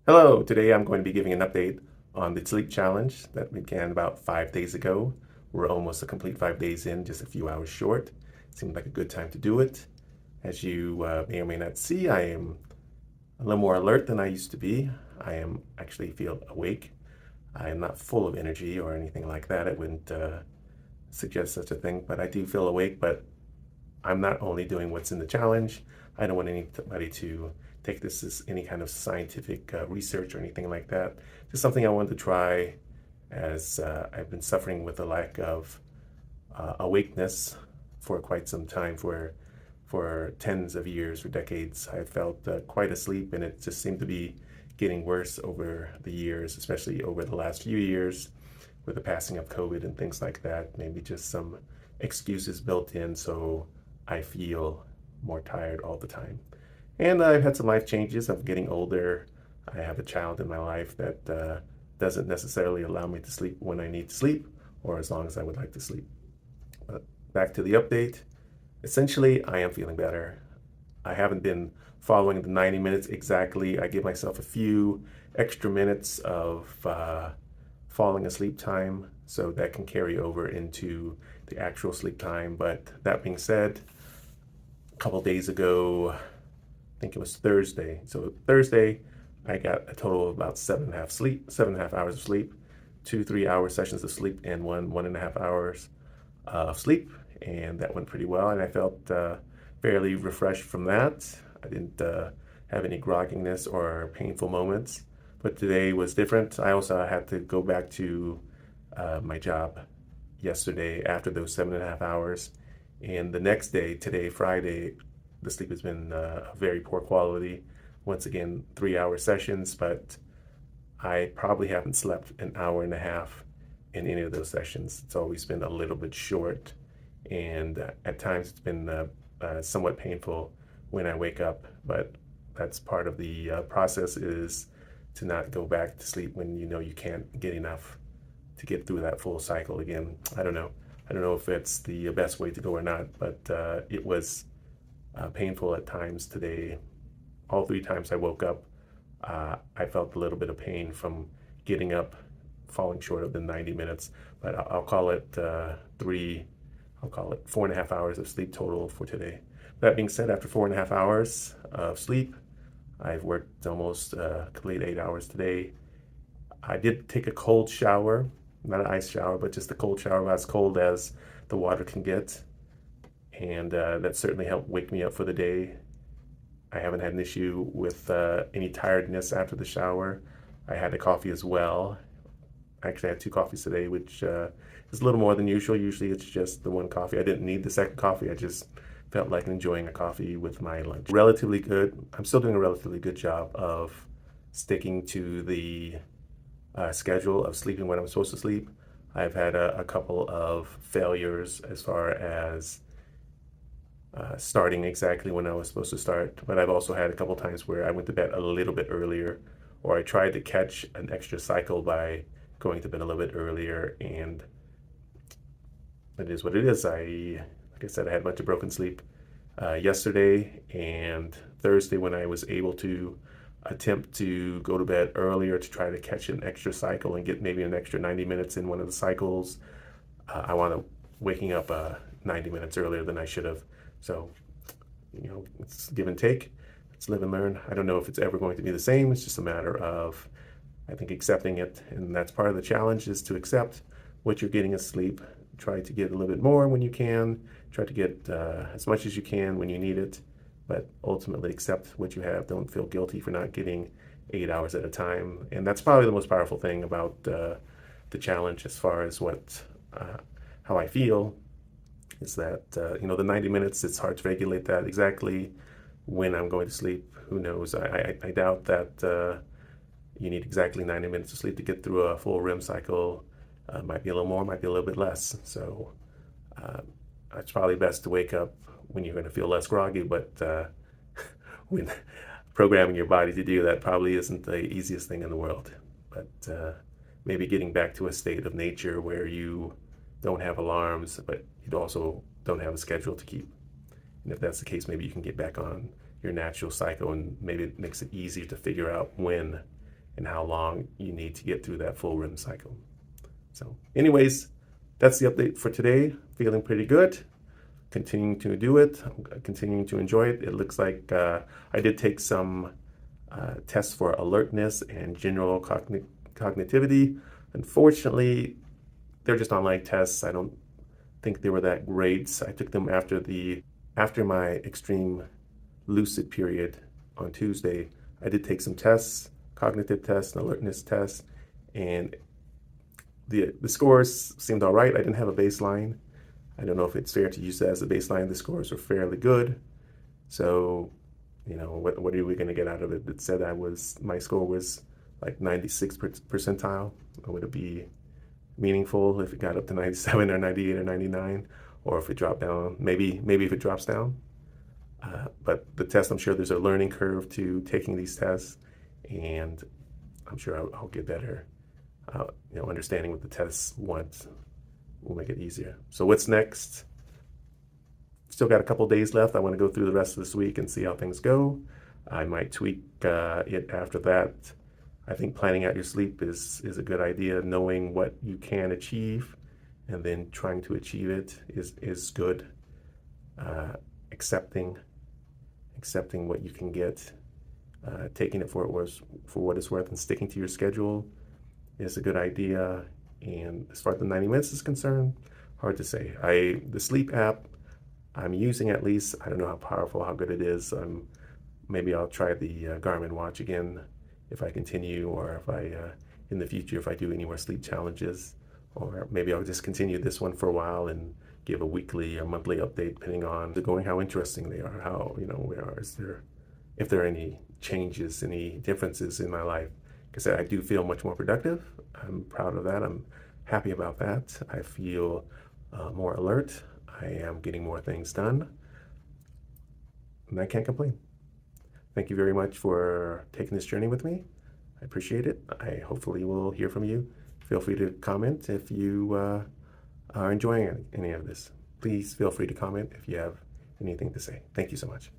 Hello, today I'm going to be giving an update on the sleep challenge that began about 5 days ago. We're almost a complete 5 days in, just a few hours short. Seemed like a good time to do it. As you may or may not see, I am a little more alert than I used to be. I am actually feel awake. I am not full of energy or anything like that. I wouldn't suggest such a thing, but I do feel awake. But I'm not only doing what's in the challenge. I don't want anybody to take this as any kind of scientific research or anything like that. Just something I wanted to try as I've been suffering with a lack of awakeness for quite some time. For tens of years, for decades, I felt quite asleep, and it just seemed to be getting worse over the years, especially over the last few years with the passing of COVID and things like that. Maybe just some excuses built in, so I feel more tired all the time. And I've had some life changes. I'm getting older. I have a child in my life that doesn't necessarily allow me to sleep when I need to sleep or as long as I would like to sleep. But back to the update. Essentially, I am feeling better. I haven't been following the 90 minutes exactly. I give myself a few extra minutes of falling asleep time so that can carry over into the actual sleep time. But that being said, a couple days ago, I think it was Thursday. So Thursday, I got a total of about 7.5 hours of sleep, 2 3 hour sessions of sleep, and 1.5 hours of sleep, and that went pretty well. And I felt fairly refreshed from that. I didn't have any grogginess or painful moments, but today was different. I also had to go back to my job yesterday after those 7.5 hours. And the next day, today, Friday, the sleep has been very poor quality. Once again, 3 hour sessions, but I probably haven't slept an hour and a half in any of those sessions. It's always been a little bit short, and at times it's been somewhat painful when I wake up. But that's part of the process, is to not go back to sleep when you know you can't get enough to get through that full cycle again. I don't know. I don't know if it's the best way to go or not, but it was painful at times today. All 3 times I woke up, I felt a little bit of pain from getting up, falling short of the 90 minutes. But I'll call it I'll call it 4.5 hours of sleep total for today. That being said, after 4.5 hours of sleep, I've worked almost complete 8 hours today. I did take a cold shower, not an ice shower, but just a cold shower, about as cold as the water can get. And that certainly helped wake me up for the day. I haven't had an issue with any tiredness after the shower. I had a coffee as well. I actually had 2 coffees today, which is a little more than usual. Usually it's just the one coffee. I didn't need the second coffee. I just felt like enjoying a coffee with my lunch. Relatively good. I'm still doing a relatively good job of sticking to the schedule of sleeping when I'm supposed to sleep. I've had a couple of failures as far as starting exactly when I was supposed to start, but I've also had a couple times where I went to bed a little bit earlier, or I tried to catch an extra cycle by going to bed a little bit earlier, and it is what it is. Like I said, I had a bunch of broken sleep yesterday and Thursday when I was able to attempt to go to bed earlier to try to catch an extra cycle and get maybe an extra 90 minutes in one of the cycles. I wound up waking up 90 minutes earlier than I should have. So, it's give and take. Let's live and learn. I don't know if it's ever going to be the same. It's just a matter of, I think, accepting it. And that's part of the challenge, is to accept what you're getting as sleep. Try to get a little bit more when you can. Try to get as much as you can when you need it. But ultimately accept what you have. Don't feel guilty for not getting 8 hours at a time. And that's probably the most powerful thing about the challenge, as far as how I feel, is that the 90 minutes, it's hard to regulate that exactly when I'm going to sleep. Who knows? I doubt that you need exactly 90 minutes of sleep to get through a full REM cycle. Might be a little more, might be a little bit less. So uh, it's probably best to wake up when you're going to feel less groggy, but when programming your body to do that probably isn't the easiest thing in the world. But maybe getting back to a state of nature where you don't have alarms, but you also don't have a schedule to keep. And if that's the case, maybe you can get back on your natural cycle, and maybe it makes it easier to figure out when and how long you need to get through that full REM cycle. So anyways, that's the update for today. Feeling pretty good. Continuing to do it. Continuing to enjoy it. It looks like I did take some tests for alertness and general cognitivity. Unfortunately, they're just online tests. I don't think they were that great. I took them after my extreme lucid period on Tuesday. I did take some tests, cognitive tests, and alertness tests, and the scores seemed all right. I didn't have a baseline. I don't know if it's fair to use that as a baseline. The scores were fairly good. So, what are we going to get out of it? It said my score was like 96 percentile. Would it be meaningful if it got up to 97 or 98 or 99, or if it dropped down? Maybe if it drops down. But the test, I'm sure there's a learning curve to taking these tests, and I'm sure I'll get better. Understanding what the tests want will make it easier. So what's next? Still got a couple days left. I want to go through the rest of this week and see how things go. I might tweak it after that. I think planning out your sleep is a good idea. Knowing what you can achieve and then trying to achieve it is good. Accepting what you can get, taking it for what it's worth, and sticking to your schedule is a good idea. And as far as the 90 minutes is concerned, hard to say. The sleep app I'm using, at least, I don't know how powerful, how good it is. Maybe I'll try the Garmin watch again if I continue, or if I in the future, if I do any more sleep challenges, or maybe I'll just continue this one for a while and give a weekly or monthly update depending on how interesting they are, how if there are any changes, any differences in my life. Because I do feel much more productive. I'm proud of that. I'm happy about that. I feel more alert. I am getting more things done, and I can't complain. Thank you very much for taking this journey with me. I appreciate it. I hopefully will hear from you. Feel free to comment if you are enjoying any of this. Please feel free to comment if you have anything to say. Thank you so much.